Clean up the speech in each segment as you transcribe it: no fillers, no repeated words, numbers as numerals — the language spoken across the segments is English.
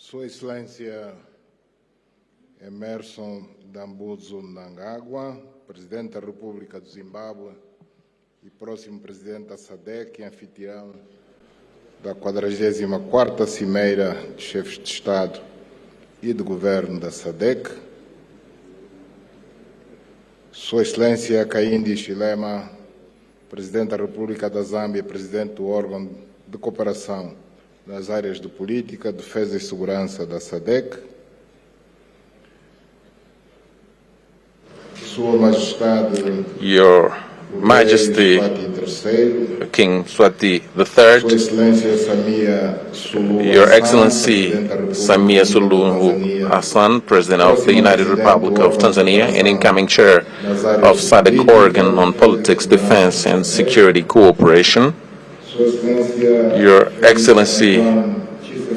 Sua Excelência Emmerson Dambudzo Mnangagwa, Presidente da República do Zimbábue e próximo Presidente da SADC e anfitrião da 44ª Cimeira de Chefes de Estado e de Governo da SADC, Sua Excelência Hakainde Hichilema, Presidente da República da Zâmbia, Presidente do órgão de cooperação nas áreas de política, defesa e segurança da SADC, Sua Majestade Your Majesty King Mswati III, Your Excellency Samia Suluhu Hassan, President of the United Republic of Tanzania and incoming Chair of SADC Organ on Politics, Defense and Security Cooperation, Your Excellency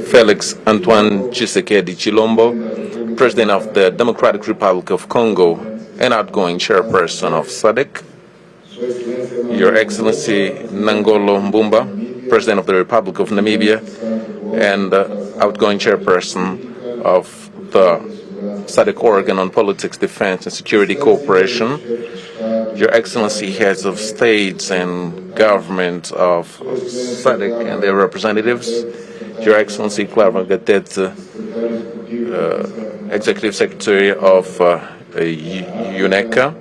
Felix Antoine Tshisekedi Chilombo, President of the Democratic Republic of Congo and outgoing Chairperson of SADC, Your Excellency Nangolo Mbumba, President of the Republic of Namibia and outgoing Chairperson of the SADC Organ on Politics, Defense and Security Cooperation, Your Excellency Heads of States and Government of SADC and their representatives, Your Excellency Clara Gatete, Executive Secretary of UNECA,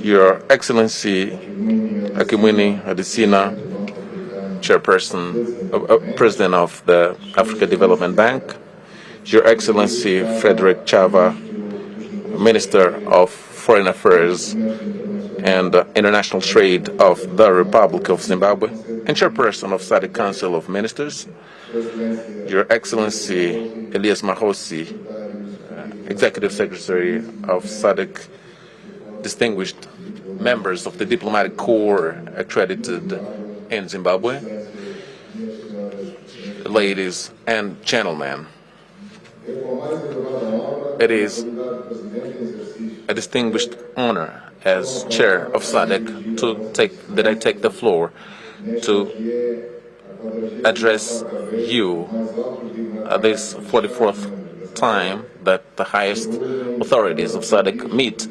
Your Excellency Akimwini Adesina, Chairperson, President of the Africa Development Bank, Your Excellency Frederick Chava, Minister of Foreign Affairs and International Trade of the Republic of Zimbabwe, and Chairperson of SADC Council of Ministers, Your Excellency Elias Mahosi, Executive Secretary of SADC, distinguished members of the diplomatic corps accredited in Zimbabwe, ladies and gentlemen. It is a distinguished honor as Chair of SADC that I take the floor to address you at this 44th time that the highest authorities of SADC meet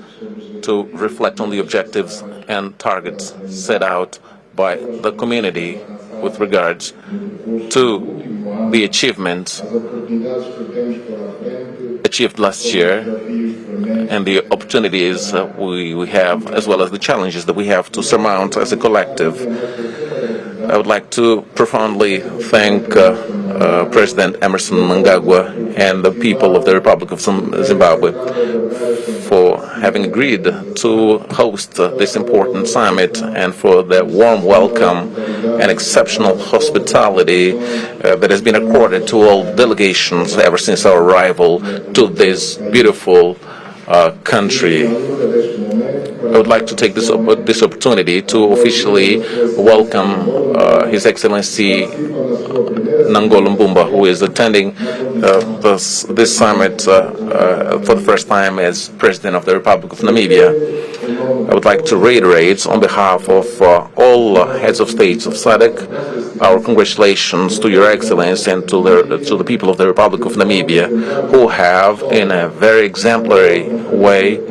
to reflect on the objectives and targets set out by the community with regards to the achievements achieved last year and the opportunities we have, as well as the challenges that we have to surmount as a collective. I would like to profoundly thank President Emmerson Mnangagwa and the people of the Republic of Zimbabwe for having agreed to host this important summit and for the warm welcome and exceptional hospitality that has been accorded to all delegations ever since our arrival to this beautiful country. I would like to take this opportunity to officially welcome His Excellency Nangolo Mbumba, who is attending this summit for the first time as President of the Republic of Namibia. I would like to reiterate on behalf of all heads of states of SADC our congratulations to Your Excellency and to the people of the Republic of Namibia, who have, in a very exemplary way,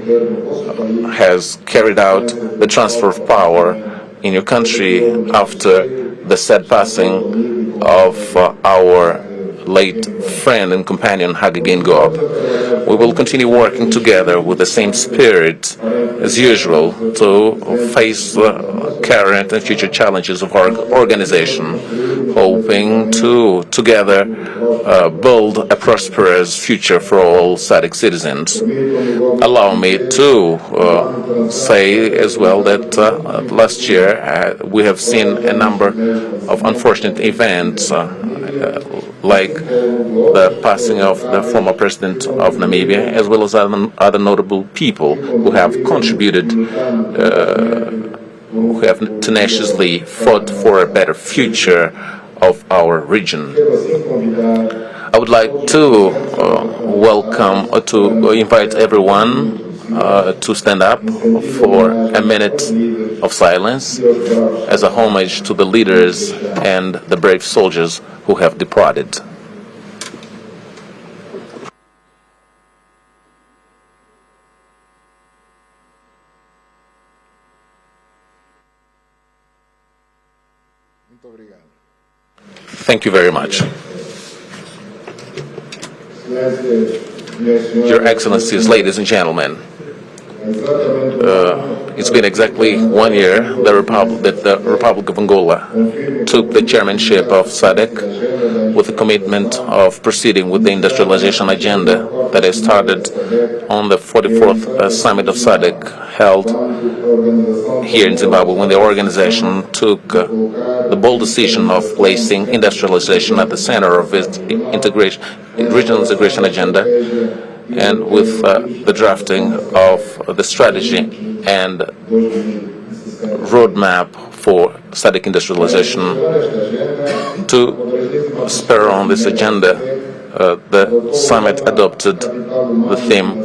has carried out the transfer of power in your country after the sad passing of our late friend and companion Hage Geingob. We will continue working together with the same spirit as usual to face the current and future challenges of our organization, hoping to together build a prosperous future for all SADC citizens. Allow me to say as well that last year we have seen a number of unfortunate events like the passing of the former president of Namibia, as well as other notable people who have contributed, who have tenaciously fought for a better future of our region. I would like to invite everyone to stand up for a minute of silence as a homage to the leaders and the brave soldiers who have departed. Muito obrigado. Thank you very much. Your Excellencies, ladies and gentlemen, it's been exactly 1 year that the Republic of Angola took the chairmanship of SADC with the commitment of proceeding with the industrialization agenda that has started on the 44th summit of SADC held here in Zimbabwe, when the organization took the bold decision of placing industrialization at the center of its regional integration agenda, and with the drafting of the strategy and roadmap for SADC industrialization. To spur on this agenda, the summit adopted the theme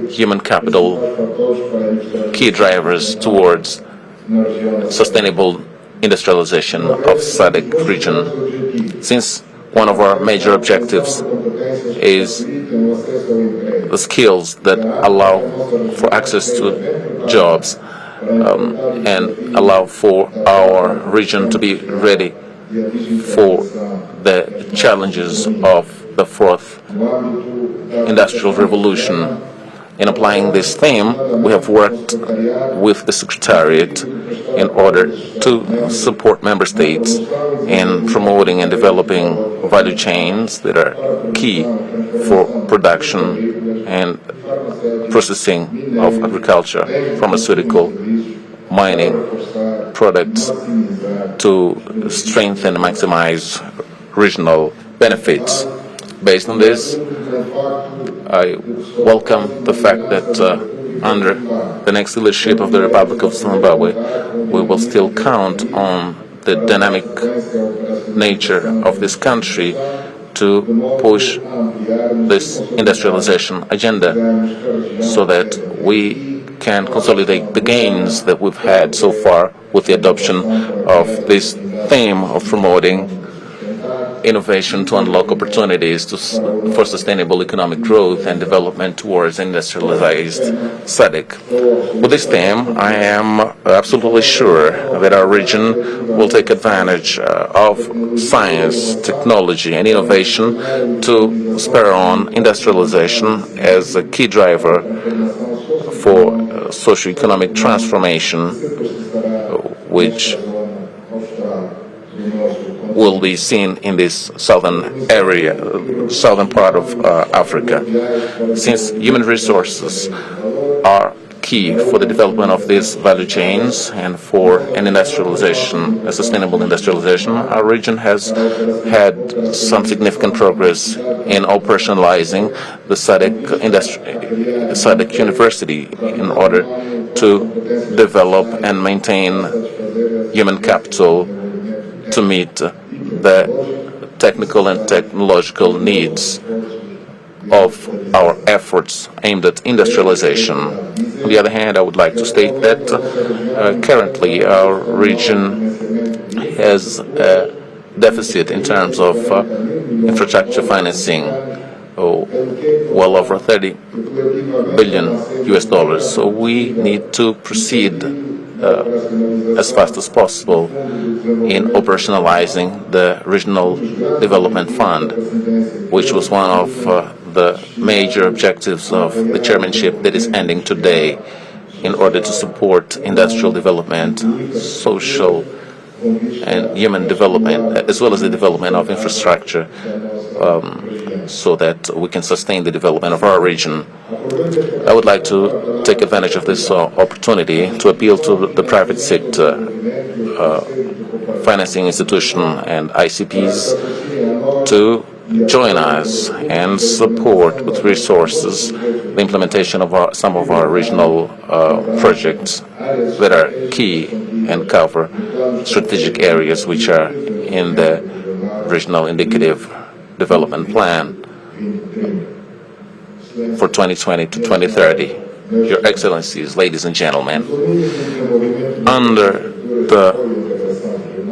Human Capital, Key Drivers Towards Sustainable Industrialization of SADC region. Since one of our major objectives is the skills that allow for access to jobs and allow for our region to be ready for the challenges of the fourth industrial revolution. In applying this theme, we have worked with the Secretariat in order to support member states in promoting and developing value chains that are key for production and processing of agriculture, pharmaceutical, mining products, to strengthen and maximize regional benefits. Based on this, I welcome the fact that under the next leadership of the Republic of Zimbabwe, we will still count on the dynamic nature of this country to push this industrialization agenda so that we can consolidate the gains that we've had so far with the adoption of this theme of promoting innovation to unlock opportunities for sustainable economic growth and development towards industrialized SADC. With this theme, I am absolutely sure that our region will take advantage of science, technology, and innovation to spur on industrialization as a key driver for socio-economic transformation, which will be seen in this southern part of Africa. Since human resources are key for the development of these value chains and for an industrialization, a sustainable industrialization, our region has had some significant progress in operationalizing the SADC University in order to develop and maintain human capital to meet the technical and technological needs of our efforts aimed at industrialization. On the other hand, I would like to state that currently our region has a deficit in terms of infrastructure financing, well over 30 billion US dollars. So we need to proceed as fast as possible in operationalizing the Regional Development Fund, which was one of the major objectives of the chairmanship that is ending today, in order to support industrial development, social and human development, as well as the development of infrastructure, so that we can sustain the development of our region. I would like to take advantage of this opportunity to appeal to the private sector, financing institution and ICPs to join us and support with resources the implementation of some of our regional projects that are key and cover strategic areas which are in the Regional Indicative Development Plan for 2020 to 2030. Your Excellencies, ladies and gentlemen, under the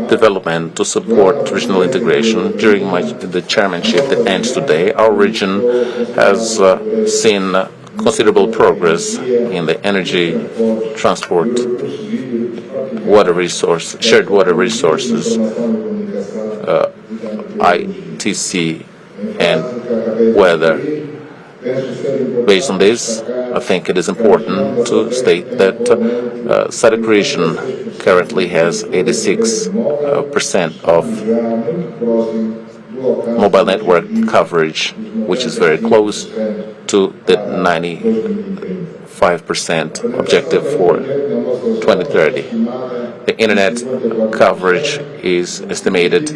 development to support regional integration during the chairmanship that ends today, our region has seen considerable progress in the energy, transport, water resource, shared water resources, ITC, and weather. Based on this, I think it is important to state that SADC region currently has 86% of mobile network coverage, which is very close to the 95% objective for 2030. The internet coverage is estimated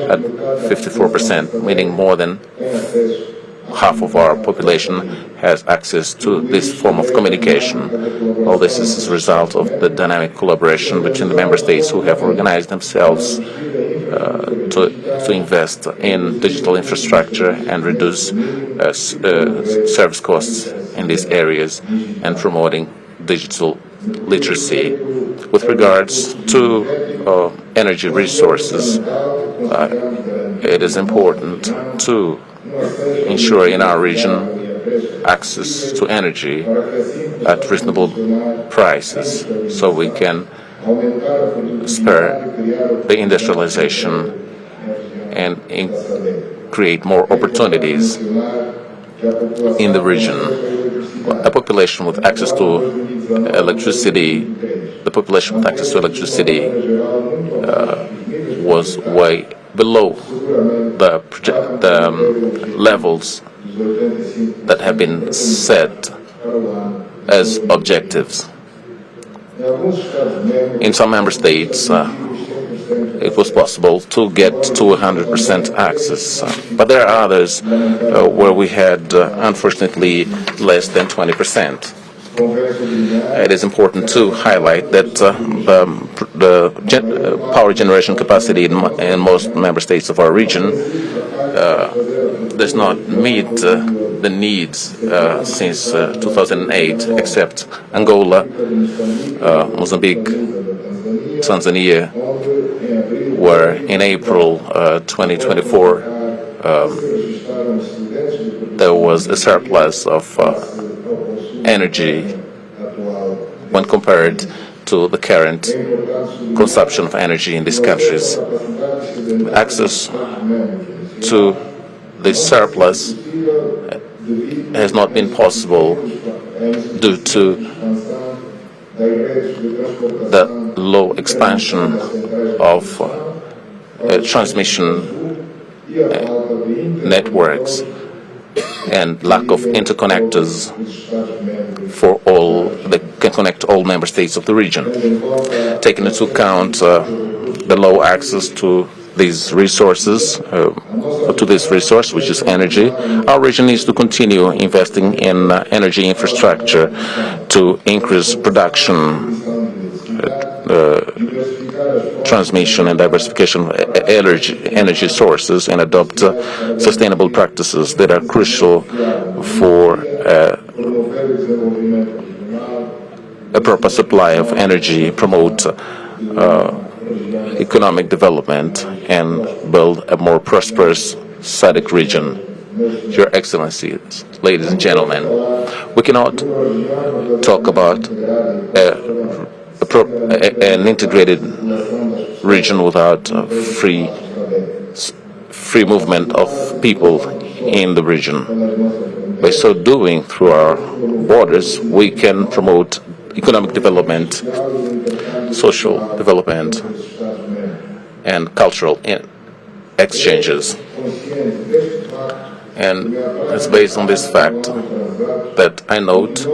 at 54%, meaning more than half of our population has access to this form of communication. All this is as a result of the dynamic collaboration between the member states who have organized themselves to invest in digital infrastructure and reduce service costs in these areas and promoting digital literacy. With regards to energy resources, it is important to ensure in our region access to energy at reasonable prices so we can spur the industrialization and create more opportunities in the region. A population with access to electricity, was way below the levels that have been set as objectives. In some member states, it was possible to get to 100% access, but there are others where we had, unfortunately, less than 20%. It is important to highlight that the power generation capacity in most member states of our region does not meet the needs since 2008, except Angola, Mozambique, Tanzania, where in April 2024 there was a surplus of energy when compared to the current consumption of energy in these countries. Access to this surplus has not been possible due to the low expansion of transmission networks and lack of interconnectors for all that can connect all member states of the region. Taking into account the low access to these resources, to this resource, which is energy, our region needs to continue investing in energy infrastructure to increase production, transmission and diversification of energy sources, and adopt sustainable practices that are crucial for a proper supply of energy, promote economic development, and build a more prosperous SADC region. Your Excellencies, ladies and gentlemen, we cannot talk about an integrated region without free movement of people in the region. By so doing, through our borders, we can promote economic development, social development, and cultural exchanges. And it's based on this fact that I noted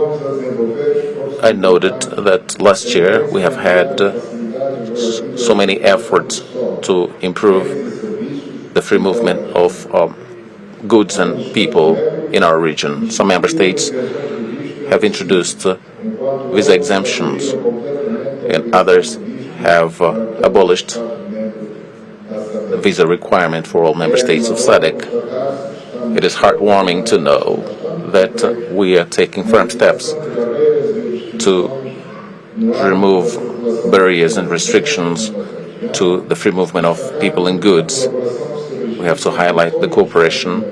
that last year we have had so many efforts to improve the free movement of goods and people in our region. Some member states have introduced visa exemptions, and others have abolished the visa requirement for all member states of SADC. It is heartwarming to know that we are taking firm steps to remove barriers and restrictions to the free movement of people and goods. We have to highlight the cooperation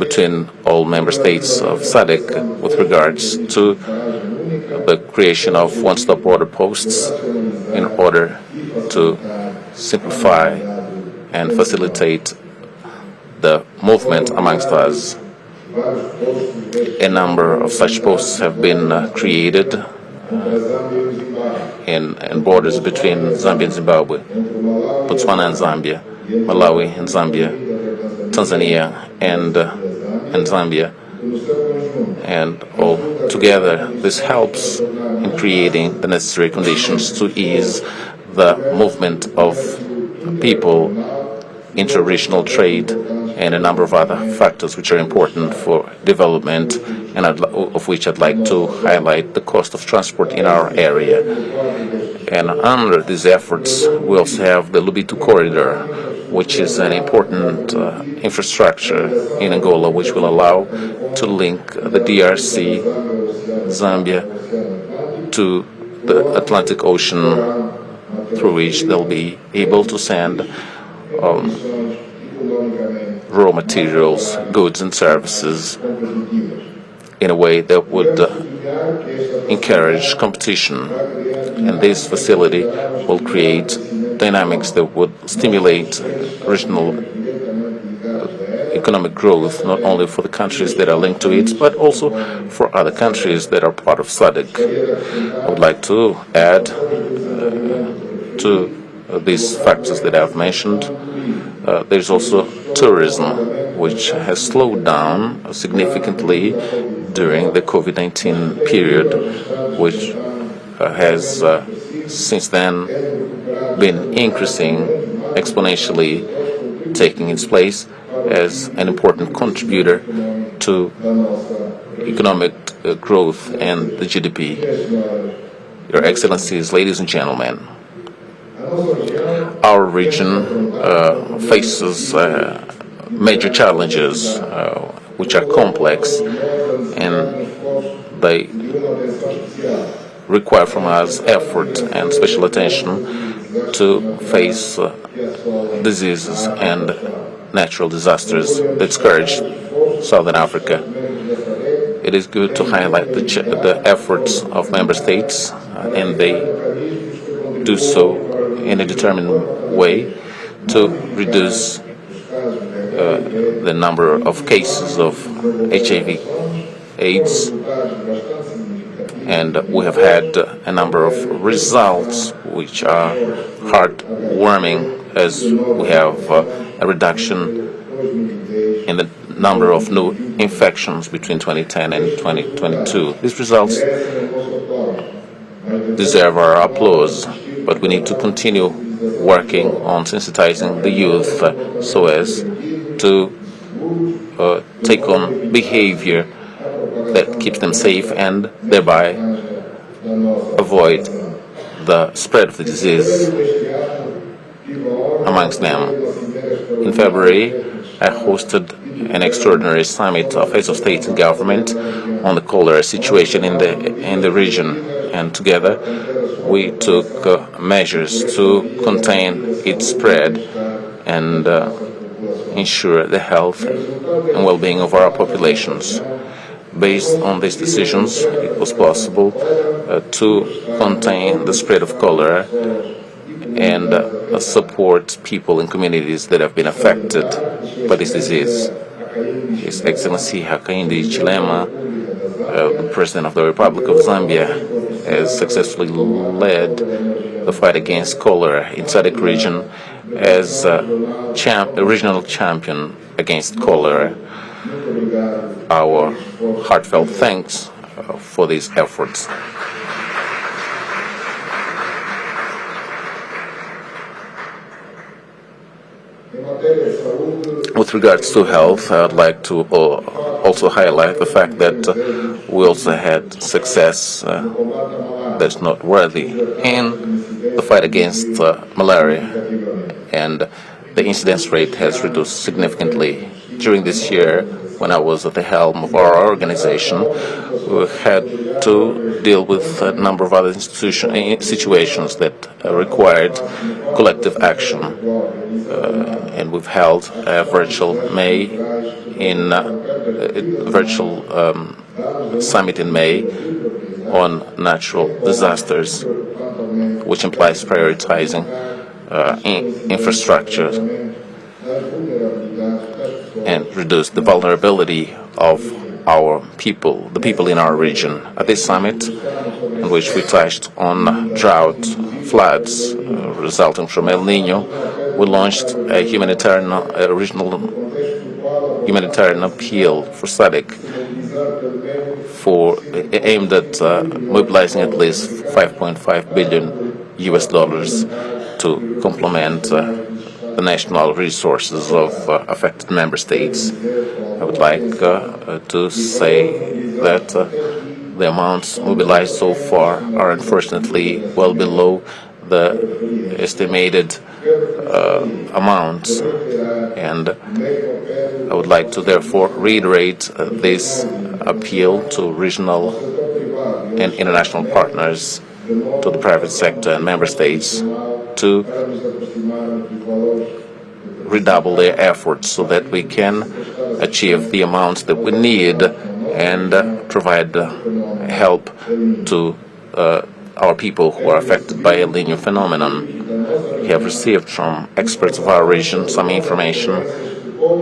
between all member states of SADC with regards to the creation of one-stop border posts in order to simplify and facilitate the movement amongst us. A number of such posts have been created in borders between Zambia and Zimbabwe, Botswana and Zambia, Malawi and Zambia, Tanzania and Zambia, and all together this helps in creating the necessary conditions to ease the movement of people, inter-regional trade, and a number of other factors which are important for development, and of which I'd like to highlight the cost of transport in our area. And under these efforts, we also have the Lobito corridor, which is an important infrastructure in Angola, which will allow to link the DRC, Zambia, to the Atlantic Ocean, through which they'll be able to send raw materials, goods and services in a way that would encourage competition. And this facility will create dynamics that would stimulate regional economic growth, not only for the countries that are linked to it, but also for other countries that are part of SADC. I would like to add to these factors that I've mentioned, there's also tourism, which has slowed down significantly during the COVID-19 period, which has since then been increasing exponentially, taking its place as an important contributor to economic growth and the GDP. Your Excellencies, ladies and gentlemen, our region faces major challenges which are complex, and they require from us effort and special attention to face diseases and natural disasters that scourge Southern Africa. It is good to highlight the efforts of member states, and they do so in a determined way to reduce the number of cases of HIV/AIDS, and we have had a number of results which are heartwarming, as we have a reduction in the number of new infections between 2010 and 2022. These results deserve our applause, but we need to continue working on sensitizing the youth so as to take on behavior that keeps them safe and thereby avoid the spread of the disease amongst them. In February, I hosted an extraordinary summit of heads of state and government on the cholera situation in the region, and together we took measures to contain its spread and ensure the health and well-being of our populations. Based on these decisions, it was possible to contain the spread of cholera and support people in communities that have been affected by this disease. His Excellency Hakainde Hichilema, the President of the Republic of Zambia, has successfully led the fight against cholera in SADC region as a regional champion against cholera. Our heartfelt thanks for these efforts. With regards to health, I'd like to also highlight the fact that we also had success that's noteworthy in the fight against malaria, and the incidence rate has reduced significantly. During this year, when I was at the helm of our organization, we had to deal with a number of other situations that required collective action. And we've held a virtual May in virtual summit in May on natural disasters, which implies prioritizing infrastructure and reduce the vulnerability of our people, the people in our region. At this summit, in which we touched on drought, floods resulting from El Nino, we launched a regional humanitarian appeal for SADC aimed at mobilizing at least $5.5 billion to complement the national resources of affected member states. I would like to say that the amounts mobilized so far are unfortunately well below the estimated amounts, and I would like to therefore reiterate this appeal to regional and international partners, to the private sector and member states, to redouble their efforts so that we can achieve the amounts that we need and provide help to our people who are affected by El Nino phenomenon. We have received from experts of our region some information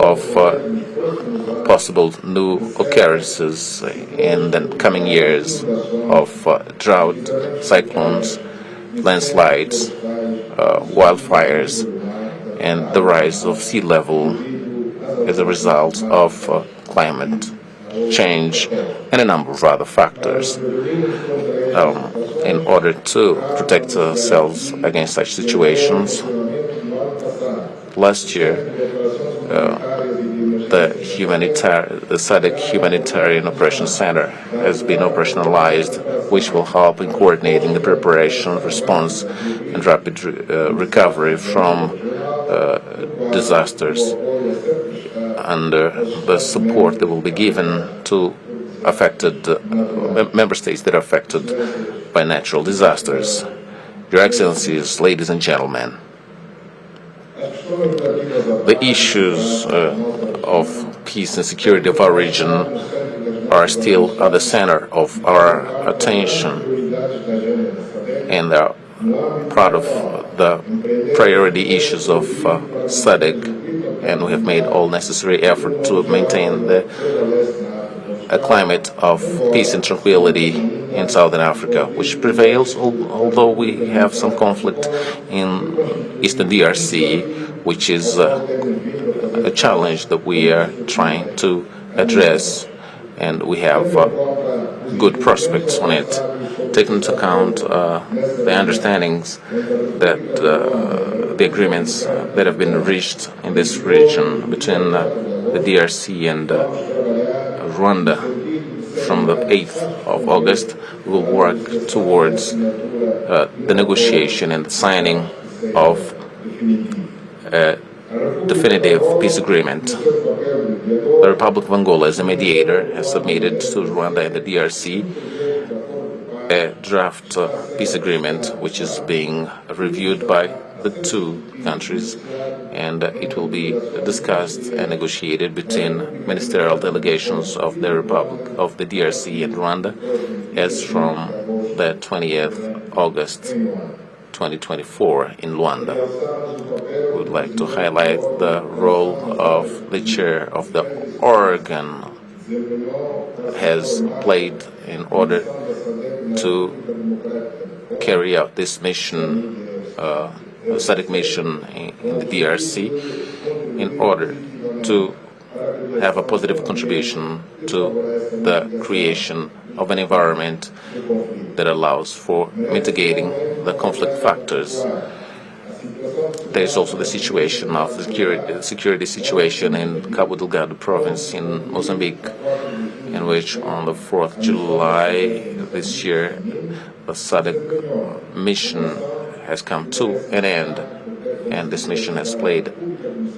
of possible new occurrences in the coming years of drought, cyclones, landslides, wildfires, and the rise of sea level as a result of climate change and a number of other factors. In order to protect ourselves against such situations, last year the SADC Humanitarian Operations Center has been operationalized, which will help in coordinating the preparation, response, and rapid recovery from disasters, under the support that will be given to affected member states that are affected by natural disasters. Your Excellencies, ladies and gentlemen, the issues of peace and security of our region are still at the center of our attention, and are part of the priority issues of SADC, and we have made all necessary effort to maintain a climate of peace and tranquility in Southern Africa, which prevails, although we have some conflict in Eastern DRC, which is a challenge that we are trying to address, and we have good prospects on it, taking into account the understandings that the agreements that have been reached in this region between the DRC and Rwanda from the 8th of August. We will work towards the negotiation and the signing of a definitive peace agreement. The Republic of Angola, as a mediator, has submitted to Rwanda and the DRC a draft peace agreement, which is being reviewed by the two countries, and it will be discussed and negotiated between ministerial delegations of the Republic of the DRC and Rwanda as from the 20th August 2024 in Luanda. We would like to highlight the role of the chair of the organ has played in order to carry out this mission, SADC mission in the DRC, in order to have a positive contribution to the creation of an environment that allows for mitigating the conflict factors. There is also the situation of the security situation in Cabo Delgado province in Mozambique, in which on the 4th July this year, the SADC mission has come to an end, and this mission has played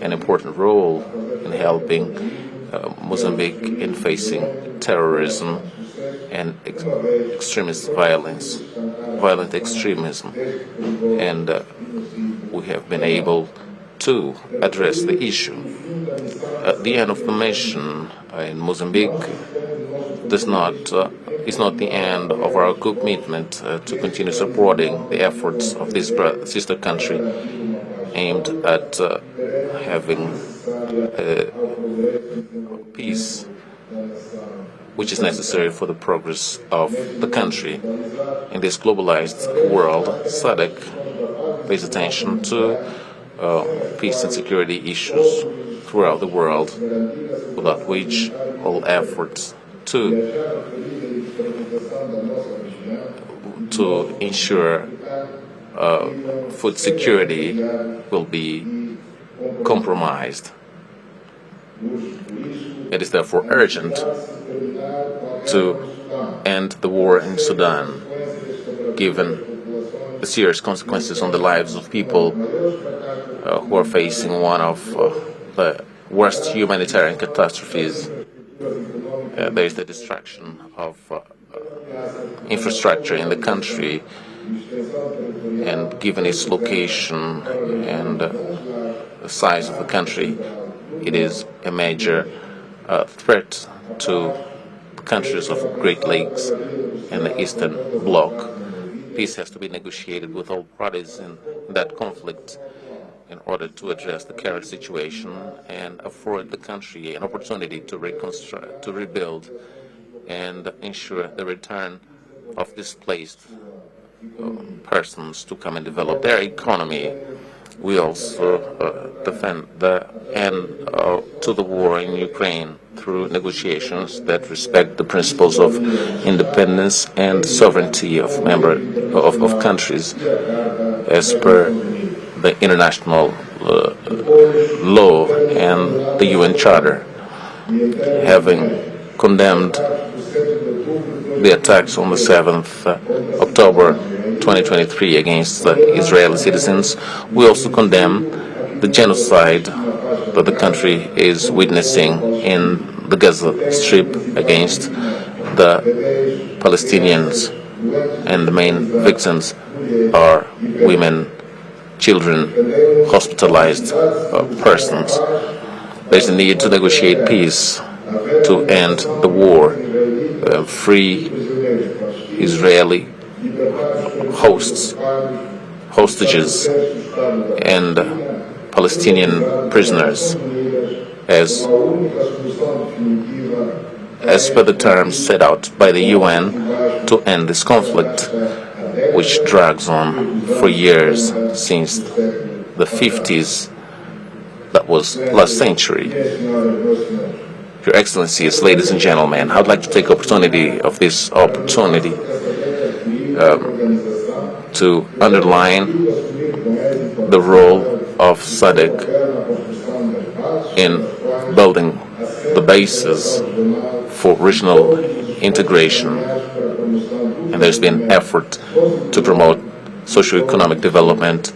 an important role in helping Mozambique in facing terrorism and extremist violence, violent extremism, and we have been able to address the issue. At the end of the mission in Mozambique is not the end of our commitment to continue supporting the efforts of this sister country aimed at having peace, which is necessary for the progress of the country. In this globalized world, SADC pays attention to peace and security issues throughout the world, without which all efforts to ensure food security will be compromised. It is therefore urgent to end the war in Sudan, given the serious consequences on the lives of people who are facing one of the worst humanitarian catastrophes. There is the destruction of infrastructure in the country, and given its location and the size of the country, it is a major threat to the countries of Great Lakes and the Eastern Bloc. Peace has to be negotiated with all parties in that conflict in order to address the current situation and afford the country an opportunity to reconstruct, to rebuild, and ensure the return of displaced persons to come and develop their economy. We also defend the end to the war in Ukraine through negotiations that respect the principles of independence and sovereignty of countries as per the international law and the UN Charter. Having condemned the attacks on the 7th October 2023 against Israeli citizens, we also condemn the genocide that the country is witnessing in the Gaza Strip against the Palestinians, and the main victims are women, children, hospitalized persons. There's a need to negotiate peace, to end the war, free Israeli hostages, and Palestinian prisoners as per the terms set out by the UN to end this conflict, which drags on for years, since the 50s, that was last century. Your Excellencies, ladies and gentlemen, I would like to take this opportunity to underline the role of SADC in building the basis for regional integration. And there's been effort to promote socio-economic development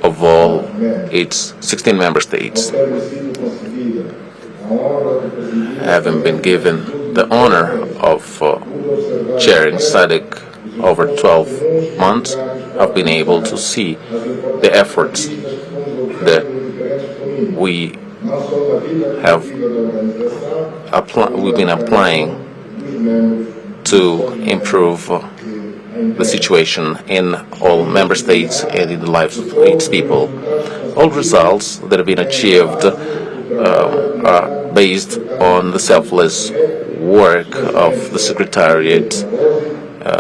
of all its 16 member states. Having been given the honor of chairing SADC over 12 months, I've been able to see the efforts that we've been applying to improve the situation in all member states and in the lives of its people. All results that have been achieved are based on the selfless work of the Secretariat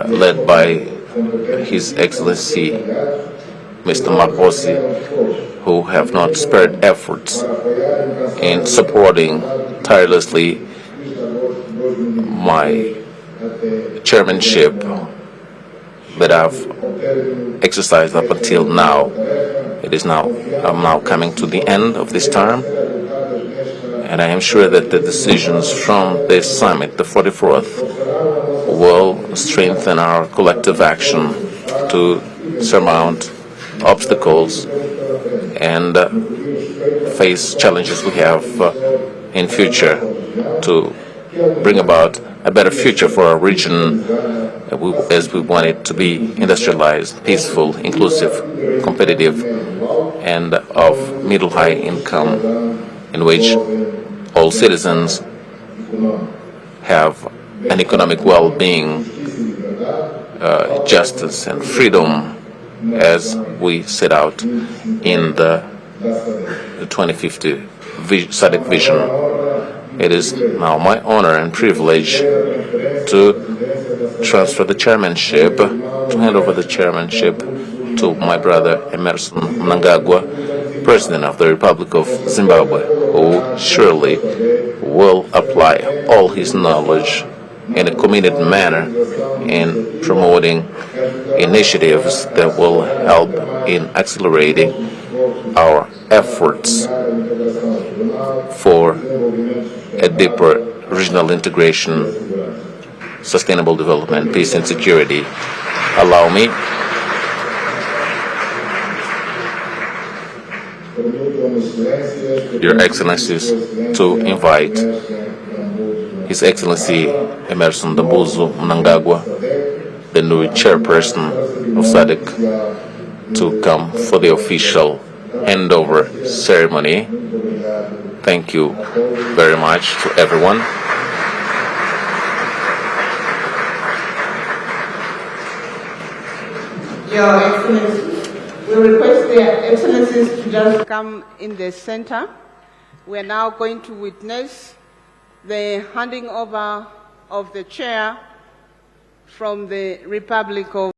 led by His Excellency Mr. Maposi, who have not spared efforts in supporting tirelessly my chairmanship that I've exercised up until now. I'm now coming to the end of this term, and I am sure that the decisions from this summit, the 44th, will strengthen our collective action to surmount obstacles and face challenges we have in future to bring about a better future for our region as we want it to be industrialized, peaceful, inclusive, competitive, and of middle-high income, in which all citizens have an economic well-being, justice and freedom, as we set out in the 2050 SADC vision. It is now my honor and privilege to transfer the chairmanship, to hand over the chairmanship to my brother Emerson Mnangagwa, President of the Republic of Zimbabwe, who surely will apply all his knowledge in a committed manner in promoting initiatives that will help in accelerating our efforts for a deeper regional integration, sustainable development, peace and security. Allow me Your Excellencies to invite His Excellency Emerson Mnangagwa, the new chairperson of SADC, to come for the official handover ceremony. Thank you very much to everyone. Your Excellency, we request their Excellencies to just come in the center. We are now going to witness the handing over of the chair from the Republic of